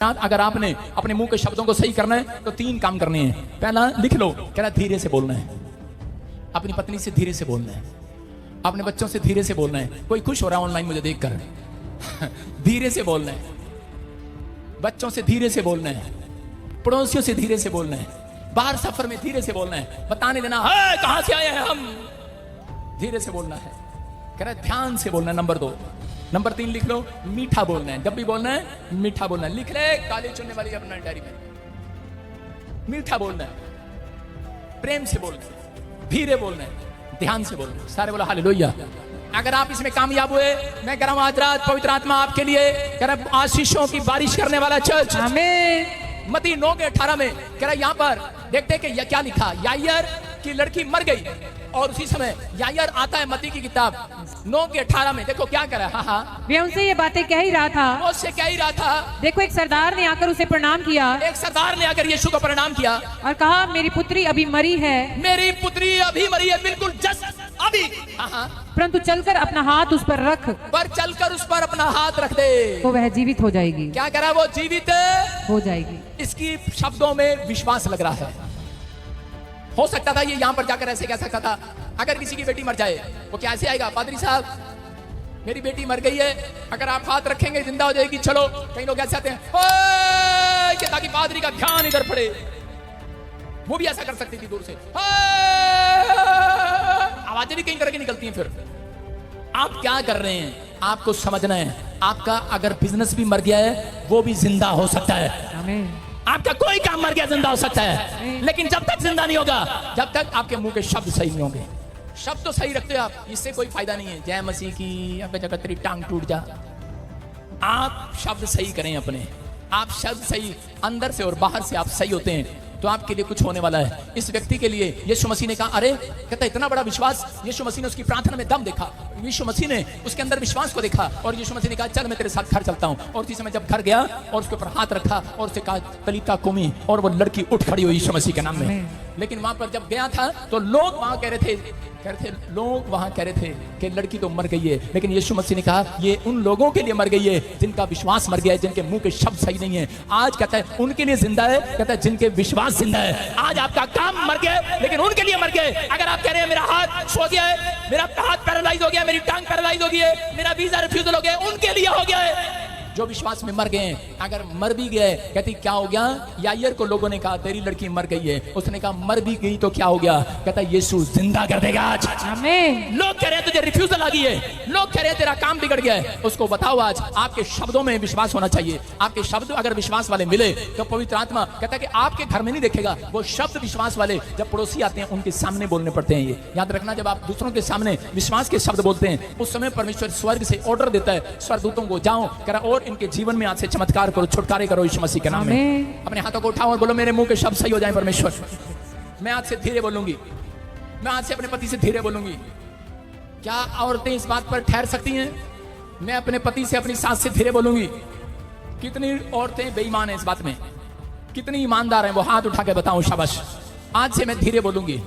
अगर आपने अपने मुंह के शब्दों को सही करना है तो 3 काम करने हैं। पहला लिख लो, कह रहा धीरे से बोलना है, अपनी पत्नी से धीरे से बोलना है, अपने बच्चों से धीरे से बोलना है। कोई खुश हो रहा है ऑनलाइन मुझे देखकर धीरे से बोलना है, बच्चों से धीरे से बोलना है, पड़ोसियों से धीरे से बोलना है, बाहर सफर में धीरे से बोलना है, बताने देना है कहां से आए हैं हम, धीरे से बोलना है। कह रहा ध्यान से बोलना है। नंबर 2। नंबर 3 लिख लो, मीठा बोलना है। जब भी बोलना है मीठा बोलना है। लिख ले काली चुनने वाली अपना डायरी में, मीठा बोलना है, प्रेम से बोलना है, धीरे बोलना है, ध्यान से बोलना है। सारे बोला हालेलुया। अगर आप इसमें कामयाब हुए, मैं कह रहा हूं आज रात पवित्र आत्मा आपके लिए कह रहा आशीषों की बारिश करने वाला चर्च। आमीन। मत्ती 9:18 में कह रहा यहां पर देखते कि यह क्या लिखा, यायर की लड़की मर गई और उसी समय यायर आता है मत्ती की किताब 9:18 में। देखो क्या करा। हाँ हाँ, वे उनसे ये बातें कह ही रहा था। वो उससे कह ही रहा था। देखो एक सरदार ने आकर उसे प्रणाम किया। एक सरदार ने आकर यीशु को प्रणाम किया और कहा मेरी पुत्री अभी मरी है। मेरी पुत्री अभी मरी है, बिल्कुल जस्ट अभी। हाँ हाँ, परंतु चलकर अपना हाथ उस पर रख, पर चलकर उस पर अपना हाथ रख दे तो वह जीवित हो जाएगी। क्या करा, वो जीवित हो जाएगी। इसकी शब्दों में विश्वास लग रहा है। हो सकता था ये यहां पर जाकर ऐसे कह सकता था, अगर किसी की बेटी मर जाए वो क्या ऐसे आएगा, पादरी साहब मेरी बेटी मर गई है, अगर आप हाथ रखेंगे जिंदा हो जाएगी। चलो, कई लोग ऐसे आते हैं कि ताकि पादरी का ध्यान इधर पड़े। वो भी ऐसा कर सकती थी दूर से, आवाजें भी कई तरह की निकलती हैं। फिर आप क्या कर रहे हैं आपको समझना है। आपका अगर बिजनेस भी मर गया है वो भी जिंदा हो सकता है। आमीन। आपका कोई काम मर गया जिंदा हो सकता है, लेकिन जब तक जिंदा नहीं होगा, जब तक आपके मुंह के शब्द सही नहीं होंगे। शब्द तो सही रखते हो आप, इससे कोई फायदा नहीं है। जय मसीह की, अब जगह तेरी टांग टूट जा। आप शब्द सही करें अपने, आप शब्द सही अंदर से और बाहर से आप सही होते हैं तो आपके लिए कुछ होने वाला है। इस व्यक्ति के लिए यीशु मसीह ने कहा, अरे कहता इतना बड़ा विश्वास। यीशु मसीह ने उसकी प्रार्थना में दम देखा, यीशु मसीह ने उसके अंदर विश्वास को देखा और यीशु मसीह ने कहा चल मैं तेरे साथ घर चलता हूं। और उसी समय जब घर गया और उसके ऊपर हाथ रखा और उसे कहा तलीता कुमी, और वो लड़की उठ खड़ी हुई यीशु मसीह के नाम में। लेकिन वहां पर जब गया था तो लोग वहां कह रहे थे कि लड़की तो मर गई है, लेकिन यीशु मसीह ने कहा ये उन लोगों के लिए मर गई है जिनका विश्वास मर गया है, जिनके मुंह के शब्द सही नहीं है। आज कहता है उनके लिए जिंदा है, कहता है जिनके विश्वास जिंदा है। आज आपका काम मर गया है लेकिन उनके लिए मर गए। अगर आप कह रहे हैं मेरा हाथ सो गया है, मेरा हाथ पैरालाइज हो गया, मेरी टांग पैरालाइज हो गई है, मेरा वीजा रिफ्यूजल हो गया, उनके लिए हो गया है जो विश्वास में मर गए हैं। अगर मर भी गए, कहती क्या हो गया, यायर को लोगों ने कहा तेरी लड़की मर गई है, उसने कहा मर भी गई तो क्या हो गया, कहता यीशु जिंदा कर देगा आज। आमीन। लोग कह रहे हैं तुझे रिफ्यूजल आ गई है, लोग कह रहे हैं तेरा काम बिगड़ गया है, उसको बताओ आज आपके शब्दों में विश्वास होना चाहिए। आपके शब्द अगर विश्वास वाले मिले तो पवित्र आत्मा कहता है कि आपके घर में नहीं देखेगा, वो शब्द विश्वास वाले जब पड़ोसी आते हैं उनके सामने बोलने पड़ते हैं। ये याद रखना, जब आप दूसरों के सामने विश्वास के शब्द बोलते हैं उस समय परमेश्वर स्वर्ग से ऑर्डर देता है स्वर्गदूतों को, जाओ कह रहा और इनके जीवन में आज से चमत्कार करो, छुटकारे करो यीशु मसीह के नाम में। अपने हाथों को उठाओ और बोलो मेरे मुंह के शब्द सही हो जाएं परमेश्वर। मैं आज से धीरे बोलूंगी, मैं आज से अपने पति से धीरे बोलूंगी। क्या औरतें इस बात पर ठहर सकती हैं, मैं अपने पति से अपनी सास से धीरे बोलूंगी? कितनी औरतें बेईमान हैं इस बात में, कितनी ईमानदार हैं वो हाथ उठा के बताऊं शाबाश। आज से मैं धीरे बोलूंगी,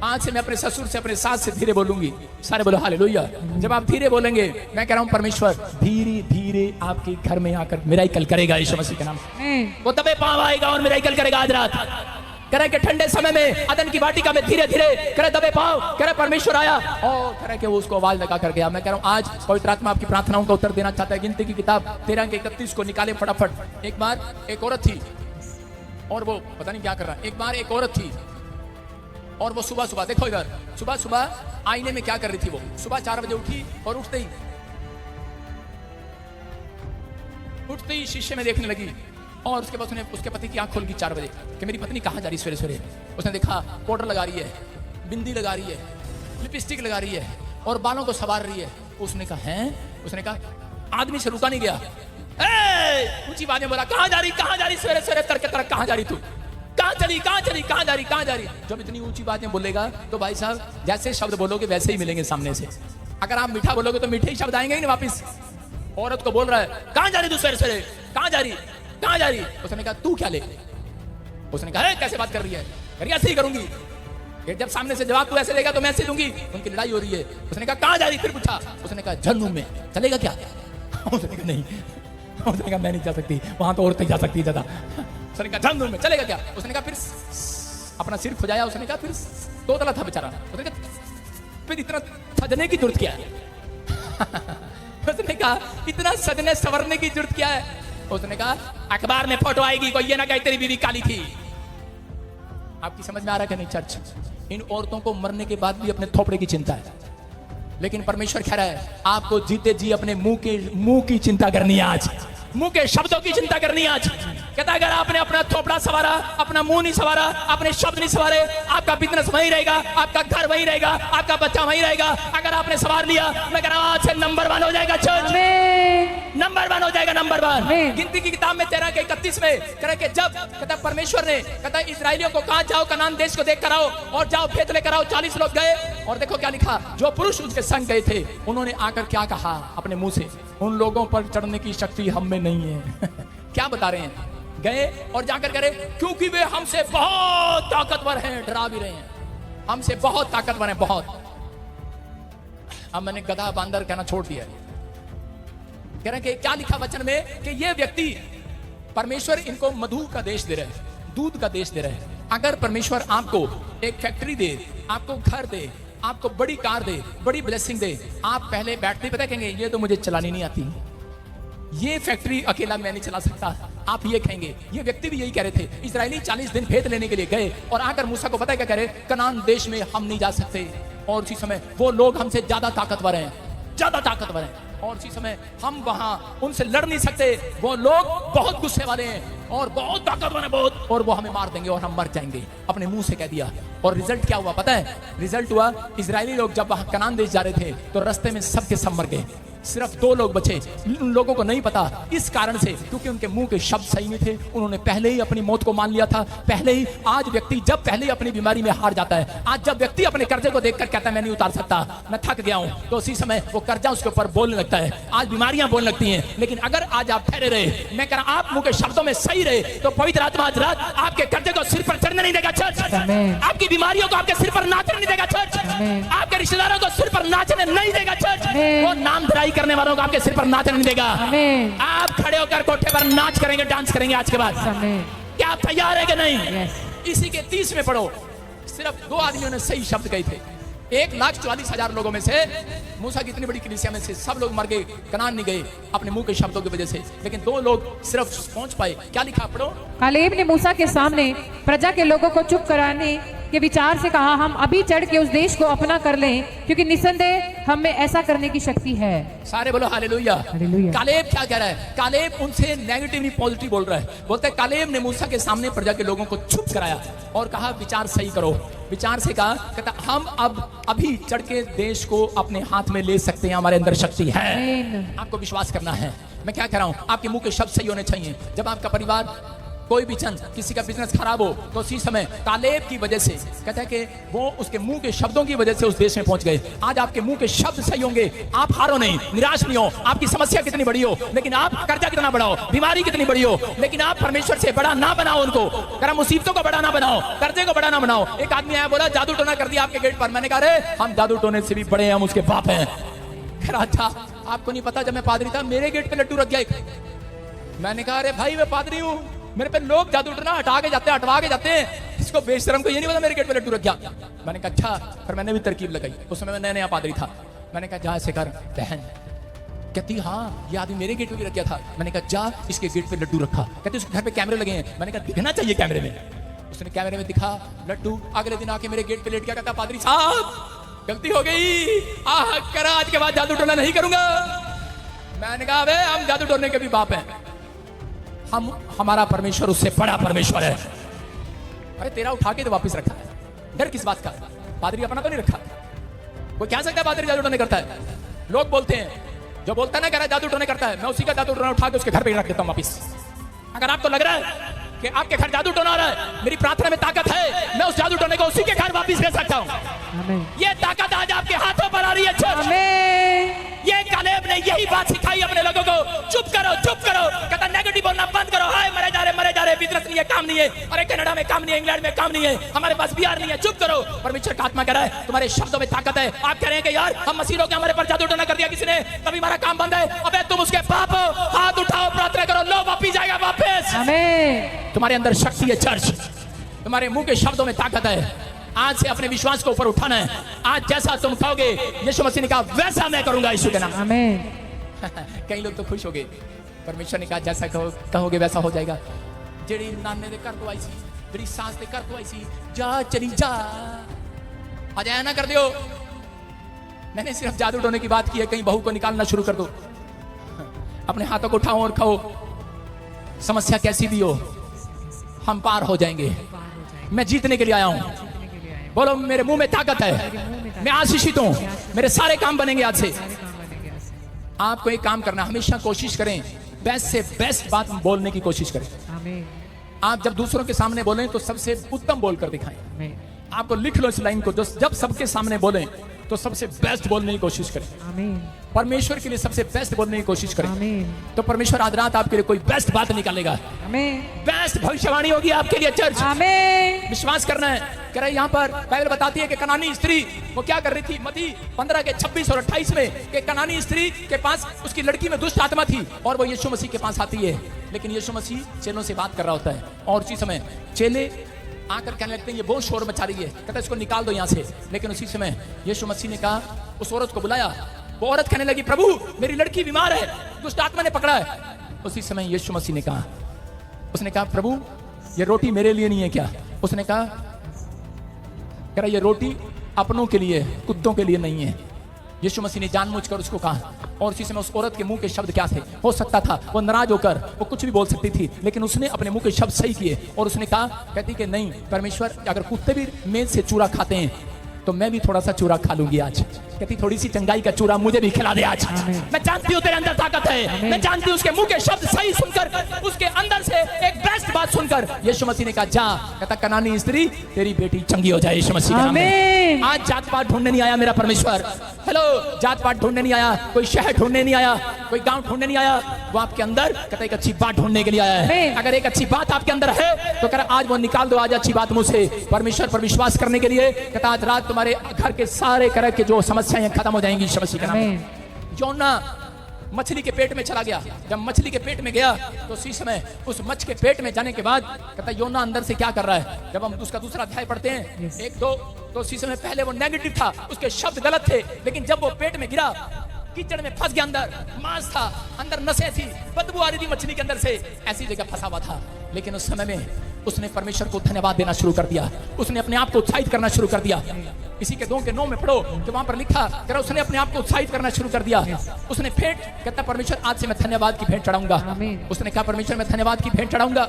आज से मैं अपने ससुर से अपने सास से धीरे बोलूंगी। सारे बोलो हालेलुया। जब आप धीरे बोलेंगे, मैं कह रहा हूं परमेश्वर धीरे धीरे आपके घर में आकर मिराकल करेगा यीशु मसीह के नाम से। वो दबे पांव आएगा और मिराकल करेगा आज रात। करे कि ठंडे समय में अदन की वाटिका में धीरे धीरे करे दबे पांव, करे परमेश्वर आया और करे कि वो उसको आवाज लगा कर गया। मैं कह रहा हूं आज पवित्र आत्मा आपकी प्रार्थनाओं का उत्तर देना चाहता है। गिनती की किताब 13:31 को निकाले फटाफट। एक बार एक औरत थी और वो पता नहीं क्या कर रहा। एक बार एक औरत थी और वो सुबह सुबह, देखो इधर, सुबह सुबह आईने में क्या कर रही थी। वो सुबह 4 बजे उठी और उठते ही शीशे में देखने लगी और उसके बाद उसने उसके पति की आंख खोल गई 4 बजे कि मेरी पत्नी कहाँ जा रही सवेरे सवेरे। उसने देखा पाउडर लगा रही है, बिंदी लगा रही है, लिपस्टिक लगा रही है और बालों को संवार रही है। उसने कहा हैं, उसने कहा आदमी से रुका नहीं गया, ऊंची आवाज में बोला कहाँ जा रही सवेरे सवेरे तड़के तड़क कहाँ जा रही तू, कहाँ जा रही। जब इतनी ऊंची बातें बोलेगा तो भाई साहब जैसे शब्द बोलोगे वैसे ही मिलेंगे सामने से। अगर आप मीठा बोलोगे तो मीठे ही शब्द आएंगे ही ना वापिस। औरत को बोल रहा है कहाँ जा रही तू सवेरे सवेरे, कहाँ जा रही। उसने कहा तू क्या ले। उसने कहा कैसे बात कर रही है, ऐसे ही करूंगी। जब सामने से जवाब तू ऐसे देगा तो मैं ऐसे दूंगी। उनकी लड़ाई हो रही है। उसने कहा कहाँ जा रही, फिर पूछा। उसने कहा झरनू में, चलेगा क्या? उसने कहा नहीं। उसने कहा मैं नहीं जा सकती, वहां तो औरतें जा सकती ज्यादा। उसने कहा झंडू में चलेगा क्या? उसने कहा फिर अपना सिर खुजाया, उसने कहा फिर तोतला था बेचारा, उसने कहा फिर इतना सजने की जरूरत क्या है? उसने कहा इतना सजने संवरने की जरूरत क्या है? उसने कहा अखबार में फोटो आएगी, कोई ये ना कहे तेरी बीवी काली थी। आपकी समझ में आ रहा है कि नहीं चर्च? इन औरतों को मरने के बाद भी अपने थोपड़े की चिंता है, लेकिन परमेश्वर कह रहा है आपको जीते जी अपने मुंह की चिंता करनी है, आज मुंह के शब्दों की चिंता करनी है। आज कहता अगर आपने अपना थोपड़ा सवारा, अपना मुंह नहीं सवारा, अपने शब्द नहीं सवारे, आपका बिजनेस वहीं रहेगा, आपका घर वहीं रहेगा, आपका बच्चा वहीं रहेगा। अगर आपने सवार लिया, मैं कह रहा हूं आज से नंबर 1 हो जाएगा चर्च, नंबर 1 हो जाएगा, नंबर 1। गिनती की किताब में 13 के 31 में कह कि जब कहता परमेश्वर ने कहता इजराइलियों को कहा जाओ कनान देश को देख कर आओ और जाओ खेत लेकर आओ। 40 लोग गए और देखो क्या लिखा, जो पुरुष उसके संग गए थे उन्होंने आकर क्या कहा अपने मुंह से, उन लोगों पर चढ़ने की शक्ति हम में नहीं है। क्या बता रहे हैं? गए और जाकर करे क्योंकि वे हमसे बहुत ताकतवर हैं, डरा भी रहे हैं, हमसे बहुत ताकतवर हैं, बहुत। अब मैंने गधा बांदर कहना छोड़ दिया। कह रहे हैं कि क्या लिखा वचन में कि ये व्यक्ति परमेश्वर इनको मधु का देश दे रहे हैं, दूध का देश दे रहे हैं। अगर परमेश्वर आपको एक फैक्ट्री दे, आपको घर दे, आपको बड़ी कार दे, बड़ी ब्लेसिंग दे, आप पहले बैठते पता कहेंगे ये तो मुझे चलानी नहीं आती, ये फैक्ट्री अकेला मैं नहीं चला सकता, आप ये कहेंगे। ये व्यक्ति भी यही कह रहे थे। इजरायली 40 दिन भेद लेने के लिए गए और आकर मूसा को पता है क्या कह रहे, कनान देश में हम नहीं जा सकते, और उसी समय वो लोग हमसे ज्यादा ताकतवर हैं, ज्यादा ताकतवर हैं, और उसी समय हम वहां उनसे लड़ नहीं सकते, वो लोग बहुत गुस्से वाले हैं और बहुत ताकतवर हैं बहुत, और वो हमें मार देंगे और हम मर जाएंगे। अपने मुंह से कह दिया। और रिजल्ट क्या हुआ पता है? रिजल्ट हुआ इजरायली लोग जब वहां कनान देश जा रहे थे तो रास्ते में सबके सब मर गए, सिर्फ 2 लोग बचे। उन लोगों को नहीं पता, इस कारण से क्योंकि उनके मुंह के शब्द सही नहीं थे, उन्होंने पहले ही अपनी मौत को मान लिया था। पहले ही आज व्यक्ति जब पहले ही अपनी बीमारी में हार जाता है, आज जब व्यक्ति अपने कर्जे को देखकर कहता है मैं नहीं उतार सकता, मैं थक गया हूं, तो उसी समय वो कर्जा उसके ऊपर बोलने लगता है, आज बीमारियां बोलने लगती हैं। लेकिन अगर आज आप ठहरे रहे, मैं कह रहा आप मुंह के शब्दों में सही रहे, तो पवित्र आत्मा आज रात आपके कर्जे को सिर पर चढ़ने नहीं देगा चर्च, आपकी बीमारियों को आपके सिर पर नाचने नहीं देगा चर्च, आपके रिश्तेदारों को सिर पर नाचने नहीं देगा चर्च, वो नामधराई करने वालों को आपके सिर पर नाचने नहीं देगा। आप खड़े होकर कोठे पर नाच करेंगे, डांस करेंगे आज के बाद। क्या आप तैयार है कि नहीं? इसी के 30 में पढ़ो, सिर्फ 2 आदमियों ने सही शब्द कहे थे। 1,40,000 लोगों में से, मूसा की इतनी बड़ी कलीसिया में से सब लोग मर गए, कनान नहीं गए अपने मुंह के शब्दों की वजह से, लेकिन 2 लोग सिर्फ पहुंच पाए। क्या लिखा पढ़ो? कालेब ने मूसा के सामने प्रजा के लोगों को चुप कराने के विचार से कहा, हम अभी चढ़ के उस देश को अपना कर लें, क्योंकि निसंदेह हम में ऐसा करने की शक्ति है। सारे बोलो हालेलुया। कालेब क्या कह रहा है? कालेब उनसे नेगेटिव नहीं पॉजिटिव बोल रहा है। बोलता है कालेब ने मूसा के सामने प्रजा के लोगों को चुप कराया और कहा विचार सही करो। विचार से कहा, कहता हम अब अभी चढ़ के देश को अपने हाथ में ले सकते हैं, हमारे अंदर शक्ति है, आपको विश्वास करना है। मैं क्या कह रहा हूं, आपके मुंह के शब्द सही होने चाहिए। जब आपका परिवार कोई भी चंद किसी का बिजनेस खराब हो, तो उसी समय कालेब की वजह से कहता है कि वो उसके मुंह के शब्दों की वजह से उस देश में पहुंच गए। आज आपके मुंह के शब्द सही होंगे, आप हारो नहीं, निराश नहीं हो, आपकी समस्या कितनी बड़ी हो, लेकिन आप कर्जा कितना बड़ा हो, बीमारी कितनी बड़ी हो, लेकिन आप परमेश्वर से बड़ा ना बनाओ उनको, अगर मुसीबतों को बड़ा ना बनाओ, कर्जे को बड़ा ना बनाओ। एक आदमी आया बोला जादू टोना कर दिया आपके गेट पर। मैंने कहा अरे हम जादू टोने से भी बड़े हैं, हम उसके बाप हैं। अच्छा आपको नहीं पता, जब मैं पादरी था मेरे गेट पे लड्डू रख गया एक। मैंने कहा अरे भाई मैं पादरी हूँ, मेरे पे लोग जादू टोना हटा के जाते हैं, हटवा के जाते हैं, इसको बेशरम को ये नहीं पता मेरे गेट पे लड्डू रख गया। मैंने कहा अच्छा, फिर मैंने भी तरकीब लगाई। उस समय मैं नया नया पादरी था। मैंने कहा जा ऐसे कर बहन। कहती हाँ ये आदमी मेरे गेट पे भी रख गया था। मैंने कहा जा इसके गेट पे लड्डू रखा। कहती उसके घर पे कैमरे लगे हैं। मैंने कहा दिखना चाहिए कैमरे में। उसने कैमरे में दिखा लड्डू। अगले दिन आके मेरे गेट पे लेट गया, कहता पादरी साहब गलती हो गई, करा आज के बाद जादू टोना नहीं करूंगा। मैंने कहा अबे हम जादू टोने के भी बाप हैं, हमारा परमेश्वर उससे बड़ा परमेश्वर है। अरे तेरा उठा के तो वापस रखा है, डर किस बात का? पादरी अपना तो नहीं रखा। कोई क्या सकता है पादरी जादू टोने करता है? लोग बोलते हैं, जो बोलता है ना कह रहा है जादू टोने करता है, मैं उसी का जादू टोना उठा के उसके घर पे रख देता हूं वापस। अगर आपको लग रहा है कि आपके घर जादू टोना आ रहा है, मेरी प्रार्थना में ताकत है, मैं उस जादू टोने को उसी के घर वापस भेज सकता हूं। ये ताकत आज आपके हाथों पर आ रही है चर्च। ये कालेब ने यही बात सिखाई अपने लोगों को, चुप करो चुप करो। कहता नेगेटिव बोलना बंद करो, हाय मरे जा रहे बिजनेस नहीं है, काम नहीं है, अरे कनाडा में काम नहीं है, इंग्लैंड में काम नहीं है, हमारे पास बिहार नहीं है, चुप करो। परमेश्वर का आत्मा कह रहा है तुम्हारे शब्दों में ताकत है। आप कह रहे हैं कि यार हम मसीह के हमारे पर जादू टोना कर दिया किसी ने, तभी हमारा काम बंद है। अबे तुम उसके पाप हो, हाथ उठाओ, प्रार्थना करो, लो वापस जाएगा वापस। आमेन। तुम्हारे अंदर शक्ति है चर्च, तुम्हारे मुंह के शब्दों में ताकत है। आज से अपने विश्वास को ऊपर उठाना है। आज जैसा तुम कहोगे यीशु मसीह ने कहा वैसा मैं करूंगा यीशु के नाम। आमेन। कई लोग तो खुश हो गए, परमेश्वर ने कहा जैसा कहोगे वैसा हो जाएगा। जेड़ी नाने दे घर तो आई सी, जेड़ी सास दे घर तो आई सी, जा चली जा, आ जाया ना कर दियो। मैंने सिर्फ जादू टोने की बात की है, कहीं बहू को निकालना शुरू कर दो। अपने हाथों को उठाओ और खाओ, समस्या कैसी भी हो हम पार हो जाएंगे। मैं जीतने के लिए आया हूं। बोलो मेरे मुंह में ताकत है, मैं आशीषित हूं, मेरे सारे काम बनेंगे आज से। आपको एक काम करना, हमेशा कोशिश करें बेस्ट से बेस्ट बात बोलने की कोशिश करें। आमेन। आप जब दूसरों के सामने बोलें तो सबसे उत्तम बोलकर दिखाएं। आमेन। आपको लिख लो इस लाइन को, जब सबके सामने बोलें तो सबसे बेस्ट बोलने की कोशिश करें। आमेन। परमेश्वर के लिए सबसे बेस्ट बोलने की कोशिश करें। आमेन। तो परमेश्वर आज रात आपके लिए कोई बेस्ट बात निकालेगा। आमेन। बेस्ट भविष्यवाणी होगी आपके लिए चर्च। आमेन। विश्वास करना है। कह रहे यहाँ पर बाइबल बताती है कि कनानी स्त्री वो क्या कर रही थी, मत्ती 15 के 26 और 28 में, कि कनानी स्त्री के पास उसकी लड़की में दुष्ट आत्मा थी और वो यीशु मसीह के पास आती है। लेकिन यीशु मसीह चेलों से बात कर रहा होता है और उसी समय चेले आकर कहने लगते हैं ये बहुत शोर मचा रही है, कहता है इसको निकाल दो यहाँ से। लेकिन उसी समय यीशु मसीह ने कहा, उस औरत को बुलाया। वो औरत कहने लगी प्रभु मेरी लड़की बीमार है, दुष्ट आत्मा ने पकड़ा है। उसी समय यीशु मसीह ने कहा, उसने कहा प्रभु ये रोटी मेरे लिए नहीं है क्या? उसने कहा कह रहा ये रोटी अपनों के लिए, कुत्तों के लिए नहीं है। यीशु मसीह ने जानबूझकर उसको कहा और उसी समय उस औरत के मुंह के शब्द क्या थे? हो सकता था वो नाराज होकर वो कुछ भी बोल सकती थी, लेकिन उसने अपने मुंह के शब्द सही किए और उसने कहा, कहती कि नहीं परमेश्वर, अगर कुत्ते भी मेज से चूरा खाते हैं तो मैं भी थोड़ा सा चूरा खा लूंगी आज। कहती थोड़ी सी चंगाई का चूरा मुझे भी खिला दे आज। मैं जानती हूँ तेरे अंदर ताकत है, मैं जानती हूँ उसके मुंह के शब्द सही सुनकर, उसके अंदर से एक बेस्ट बात सुनकर यीशु मसीह ने कहा जा। कहता कनानी स्त्री तेरी बेटी चंगी हो जाए यीशु मसीह के नाम में। आज जात पात ढूंढने नहीं आया मेरा परमेश्वर। हेलो, जात पात ढूंढने नहीं आया, कोई शहर ढूंढने नहीं आया, कोई गांव ढूंढने नहीं आया, वो आपके अंदर कहता एक अच्छी बात ढूंढने के लिए आया है। अगर एक अच्छी बात आपके अंदर है तो कहता आज वो निकाल दो, आज अच्छी बात मुझ से। परमेश्वर पर विश्वास करने के लिए कहता आज रात तुम्हारे घर के सारे तरह के जो समस्याएं खत्म हो जाएंगी यीशु मसीह के नाम में। योना मछली के पेट में चला गया। जब मछली के पेट में गया तो उसी समय उस मछ के पेट में जाने के बाद कहता योना अंदर से क्या कर रहा है। जब हम उसका दूसरा अध्याय पढ़ते हैं 1-2 तो उसी समय पहले वो नेगेटिव था, उसके शब्द गलत थे, लेकिन जब वो पेट में गिरा कीचड़ में फंस गया, अंदर मांस था, अंदर नसें थी, बदबू आ रही थी मछली के अंदर से, ऐसी जगह फंसा हुआ था। लेकिन उस समय में उसने परमेश्वर को धन्यवाद देना शुरू कर दिया, उसने अपने आप को उत्साहित करना शुरू कर दिया। इसी के 2:9 में पढ़ो तो वहां पर लिखा करा उसने अपने आप को उत्साहित करना शुरू कर दिया। उसने भेंट कहता परमेश्वर आज से मैं धन्यवाद की भेंट चढ़ाऊंगा। उसने कहा परमेश्वर मैं धन्यवाद की भेंट चढ़ाऊंगा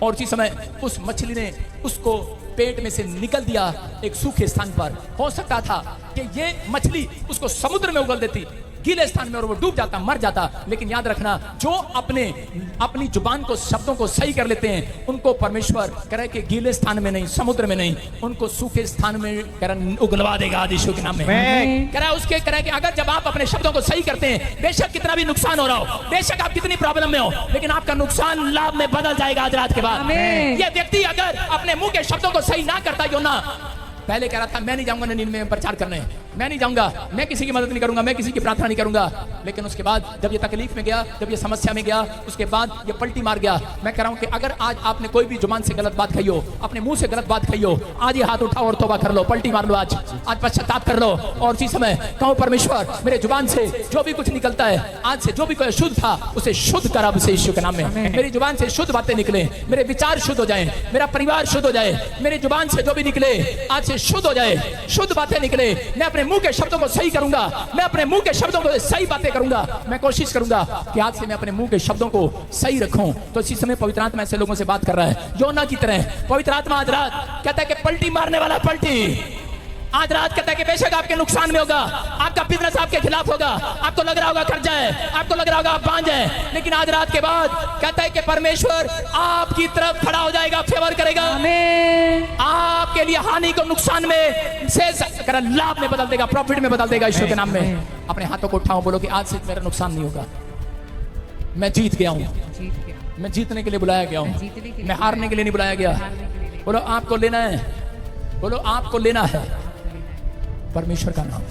और उसी समय उस मछली ने उसको पेट में से निकल दिया एक सूखे स्थान पर। हो सकता था कि ये मछली उसको समुद्र में उगल देती, गीले स्थान में, और वो डूब जाता, मर जाता। लेकिन याद रखना जो अपनी जुबान को, शब्दों को सही कर लेते हैं उनको परमेश्वर कह रहे कि गीले स्थान में नहीं, समुद्र में नहीं, उनको सूखे स्थान में उगलवा देगा आज यीशु के नाम में। कह रहा है उसके कह रहा है कि अगर जब आप अपने शब्दों को सही करते हैं, बेशक कितना भी नुकसान हो रहा हो, बेशक आप कितनी प्रॉब्लम में हो, लेकिन आपका नुकसान लाभ में बदल जाएगा आज रात के बाद। ये व्यक्ति अगर अपने मुंह के शब्दों को सही ना करता, योना पहले कह रहा था मैं नहीं जाऊंगा निनिवे में प्रचार करने, मैं नहीं जाऊंगा, मैं किसी की मदद नहीं करूंगा, मैं किसी की प्रार्थना नहीं करूंगा। लेकिन उसके बाद जब ये तकलीफ में गया, जब ये समस्या में गया, उसके बाद ये पलटी मार गया। मैं कह रहा हूं कि अगर आज आपने कोई भी जुबान से गलत बात कही हो, अपने मुंह से गलत बात कही हो, आज ये हाथ उठाओ और तौबा कर लो, पलटी मार लो, आज पश्चाताप कर लो और इसी समय कहो परमेश्वर मेरे जुबान से जो भी कुछ निकलता है, आज से जो भी कोई शुद्ध था उसे शुद्ध कर अब से यीशु के नाम में। मेरी जुबान से शुद्ध बातें निकले, मेरे विचार शुद्ध हो जाए, मेरा परिवार शुद्ध हो जाए, मेरी जुबान से जो भी निकले आज से शुद्ध हो जाए, शुद्ध बातें निकले। मैं अपने मुंह के शब्दों को सही करूंगा, मैं अपने मुंह के शब्दों को सही बातें करूंगा। मैं कोशिश करूंगा कि आज से मैं अपने मुंह के शब्दों को सही रखूं। तो इसी समय पवित्र आत्मा ऐसे लोगों से बात कर रहा है योना की तरह। पवित्र आत्मा आज रात कहता है कि पलटी मारने वाला पलटी आज रात कहता है कि बेशक आपके नुकसान में होगा, आपका बिजनेस आपके खिलाफ होगा, आपको लग रहा होगा कर्जा है, आपको लग रहा होगा आप बांझ हैं, लेकिन आज रात के बाद कहता है कि परमेश्वर आपकी तरफ खड़ा हो जाएगा, फेवर करेगा, आपके लिए हानि को नुकसान में से लाभ में बदल देगा, प्रॉफिट में बदल देगा यीशु के नाम में। अपने हाथों को उठाओ, बोलो कि आज से मेरा नुकसान नहीं होगा, मैं जीत गया हूं। मैं जीतने के लिए बुलाया गया हूँ, जीतने के लिए मैं हारने के लिए नहीं बुलाया गया। बोलो आपको लेना है, बोलो आपको लेना है परमेश्वर का नाम।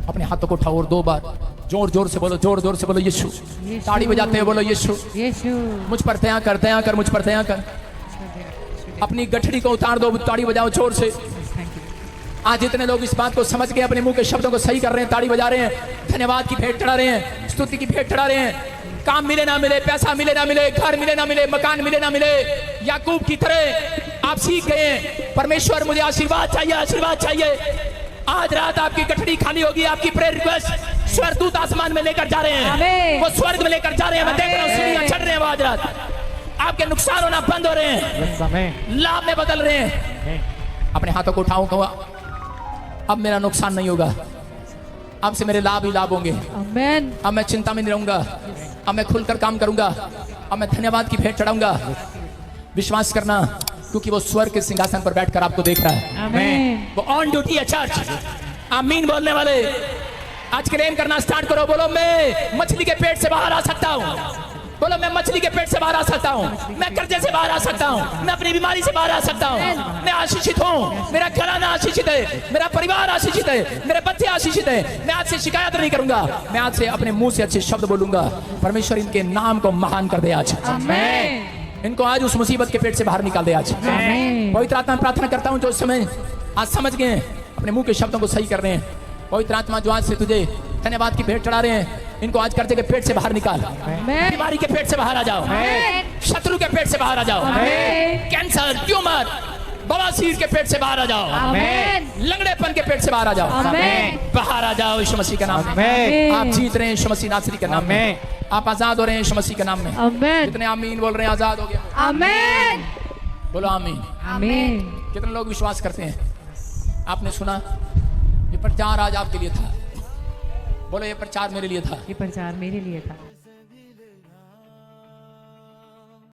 अपने हाथों को उठाओ और 2 बार जोर जोर से बोलो, जोर जोर से बोलो यीशु। ताड़ी बजाते हुए बोलो यीशु, यीशु मुझ पर दया कर, दया कर, मुझ पर दया कर। अपनी गठड़ी को उतार दो, ताड़ी बजाओ जोर से। आज जितने लोग इस बात को समझ के अपने मुंह के शब्दों को सही कर रहे हैं, ताड़ी बजा रहे हैं, धन्यवाद की भेंट चढ़ा रहे हैं, स्तुति की भेंट चढ़ा रहे हैं। काम मिले ना मिले, पैसा मिले ना मिले, घर मिले ना मिले, मकान मिले ना मिले, याकूब की तरह आप सीख गए हैं परमेश्वर मुझे आशीर्वाद चाहिए, आशीर्वाद चाहिए। आज रात आपकी गठड़ी खाली होगी, आपकी प्रेयर रिक्वेस्ट स्वर्गदूत आसमान में लेकर जा रहे हैं, वो स्वर्ग में लेकर जा रहे हैं। मैं देख रहा हूँ सीढ़ियां चढ़ रहे हैं। आज रात आपके नुकसान होना बंद हो रहे हैं, लाभ में बदल रहे हैं। अपने हाथों को उठाओ, कहो अब मेरा नुकसान नहीं होगा, अब से मेरे लाभ ही लाभ होंगे। आमीन। अब मैं चिंता में नहीं रहूंगा, अब मैं खुलकर काम करूंगा, अब मैं धन्यवाद की भेंट चढ़ाऊंगा। विश्वास करना, क्योंकि वो स्वर्ग के सिंहासन पर बैठकर आपको देख रहा है। आमीन। वो ऑन ड्यूटी है चर्च। आमीन बोलने वाले आज क्लेम करना स्टार्ट करो। बोलो मैं मछली के पेट से बाहर आ सकता हूँ। बोलो मैं मछली के पेट से बाहर आ सकता हूँ, मैं कर्जे से बाहर आ सकता हूँ, मैं अपनी बीमारी से बाहर आ सकता हूँ, मैं आशीषित हूँ, मेरा घराना आशीषित है, मेरा परिवार आशीषित है, मेरे बच्चे आशीषित है। मैं आज से शिकायत नहीं करूंगा, मैं आज से अपने मुंह से अच्छे शब्द बोलूंगा। परमेश्वर इनके नाम को महान कर दे आज, आमीन। इनको आज उस मुसीबत के पेट से बाहर निकाल दे आज। आमीन। पवित्र आत्मा प्रार्थना करता हूँ जो इस समय आज समझ गए अपने मुंह के शब्दों को सही कर रहे हैं। पवित्र आत्मा जो आज से तुझे धन्यवाद की भेंट चढ़ा रहे हैं, इनको आज कर्जे के पेट से बाहर निकाल, आमीन। बीमारी के पेट से बाहर आ जाओ, शत्रु के पेट से बाहर आ जाओ, आमीन। कैंसर, ट्यूमर, बवासीर के पेट से बाहर आ जाओ, आमीन। लंगड़ेपन के पेट से बाहर आ जाओ, आमीन। बाहर आ जाओ यीशु मसीह के नाम में। आमीन। आप जीत रहे हैं यीशु मसीह नासरी के नाम में, आप आजाद हो रहे हैं यीशु मसीह के नाम में। आमीन। कितने आमीन बोल रहे हैं? आजाद हो गया। आमीन। बोलो आमीन। आमीन। कितने लोग विश्वास करते हैं? आपने सुना ये प्रचार आज आपके लिए था। बोलो ये प्रचार मेरे लिए था। ये प्रचार मेरे लिए था।